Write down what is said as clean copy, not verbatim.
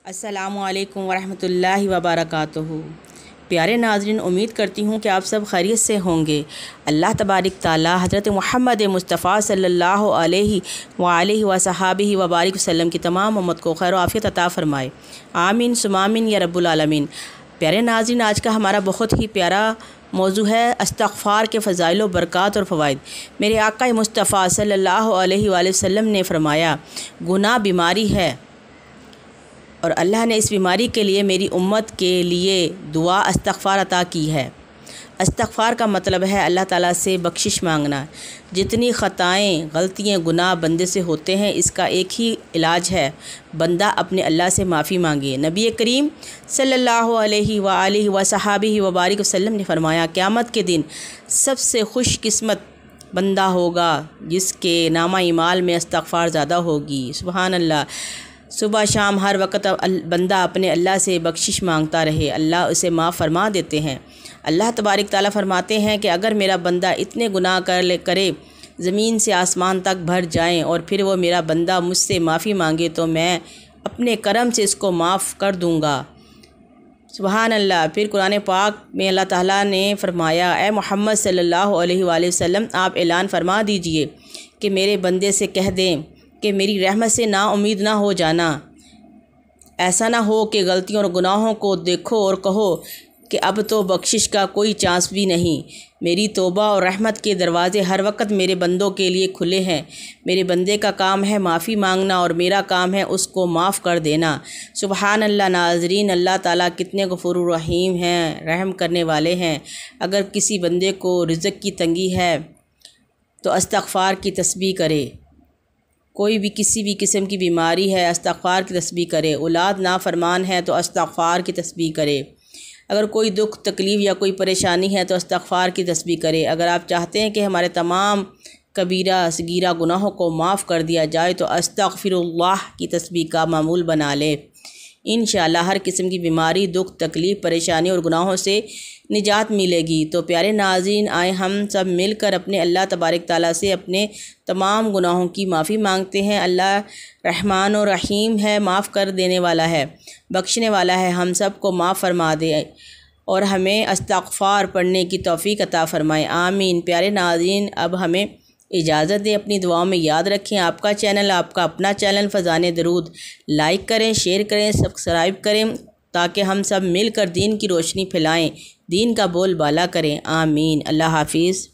अस्सलामुअलैकुम वरहमतुल्लाहि वबरकातुहू। प्यारे नाज़रीन, उम्मीद करती हूँ कि आप सब खैरियत से होंगे। अल्लाह तबारिक ताला हज़रत मुहम्मद मुस्तफ़ा सल्लल्लाहु अलैहि वसहाबिहि वबारिक वसल्लम की तमाम उम्मत को खैर आफ़ियत अता फ़रमाए। आमीन सुमामीन या रब्बुल आलमीन। प्यारे नाज़रीन, आज का हमारा बहुत ही प्यारा मौजू है इस्तिग़फ़ार के फ़ज़ाइल व बरक़ात और फ़वाइद। मेरे आका मुस्तफ़ा सल्लल्लाहु अलैहि वसल्लम ने फ़रमाया, गुनाह बीमारी है और अल्लाह ने इस बीमारी के लिए मेरी उम्मत के लिए दुआ इस्तिग़फ़ार अता की है। इस्तिग़फ़ार का मतलब है अल्लाह ताला से बख्शिश मांगना। जितनी ख़ताएँ गलतियाँ गुनाह बंदे से होते हैं, इसका एक ही इलाज है, बंदा अपने अल्लाह से माफ़ी मांगे। नबी करीम सल्लल्लाहु अलैहि वसहाबिहि वबारिक वसल्लम ने फ़रमाया, क़यामत के दिन सबसे खुशकिस्मत बंदा होगा जिसके नामा इमाल में इस्तिग़फ़ार ज़्यादा होगी। सुबहान अल्लाह। सुबह शाम हर वक्त बंदा अपने अल्लाह से बख्शिश मांगता रहे, अल्लाह उसे माफ़ फरमा देते हैं। अल्लाह तबारिक ताला फरमाते हैं कि अगर मेरा बंदा इतने गुनाह करे ज़मीन से आसमान तक भर जाएं और फिर वो मेरा बंदा मुझसे माफ़ी मांगे तो मैं अपने करम से इसको माफ़ कर दूँगा। सुबहान अल्लाह। फिर कुरान पाक में अल्लाह ताला ने फ़रमाया, ए मोहम्मद सल्लल्लाहु अलैहि वसल्लम, आप ऐलान फरमा दीजिए कि मेरे बंदे से कह दें कि मेरी रहमत से ना उम्मीद ना हो जाना। ऐसा ना हो कि गलतियों और गुनाहों को देखो और कहो कि अब तो बख्शिश का कोई चांस भी नहीं। मेरी तौबा और रहमत के दरवाज़े हर वक्त मेरे बंदों के लिए खुले हैं। मेरे बंदे का काम है माफ़ी मांगना और मेरा काम है उसको माफ़ कर देना। सुबहान अल्लाह। नाज़रीन, अल्लाह ताला कितने गफूर रहीम हैं, रहम करने वाले हैं। अगर किसी बंदे को रिज़्क़ की तंगी है तो इस्तिग़फ़ार की तस्बीह करे। कोई भी किसी भी किस्म की बीमारी है, इस्तिग़फ़ार की तस्बीह करे। औलाद नाफरमान है तो इस्तिग़फ़ार की तस्बीह करे। अगर कोई दुख तकलीफ़ या कोई परेशानी है तो इस्तिग़फ़ार की तस्बीह करे। अगर आप चाहते हैं कि हमारे तमाम कबीरा सगीरा गुनाहों को माफ़ कर दिया जाए तो अस्तग़फ़िरुल्लाह की तस्बीह का मामूल बना ले। इंशाअल्लाह हर किस्म की बीमारी, दुख, तकलीफ़, परेशानी और गुनाहों से निजात मिलेगी। तो प्यारे नाज़रीन, आए हम सब मिलकर अपने अल्लाह तबारिक ताला से अपने तमाम गुनाहों की माफ़ी मांगते हैं। अल्लाह रहमान और रहीम है, माफ़ कर देने वाला है, बख्शने वाला है। हम सब को माफ़ फरमा दे और हमें इस्तिग़फ़ार पढ़ने की तौफ़ीक़ अता फ़रमाए। आमीन। प्यारे नाज़रीन, अब हमें इजाज़त दें। अपनी दुआओं में याद रखें। आपका चैनल, आपका अपना चैनल फ़ज़ाने दरूद लाइक करें, शेयर करें, सब्सक्राइब करें ताकि हम सब मिलकर दीन की रोशनी फैलाएँ, दीन का बोल बाला करें। आमीन। अल्लाह हाफ़िज़।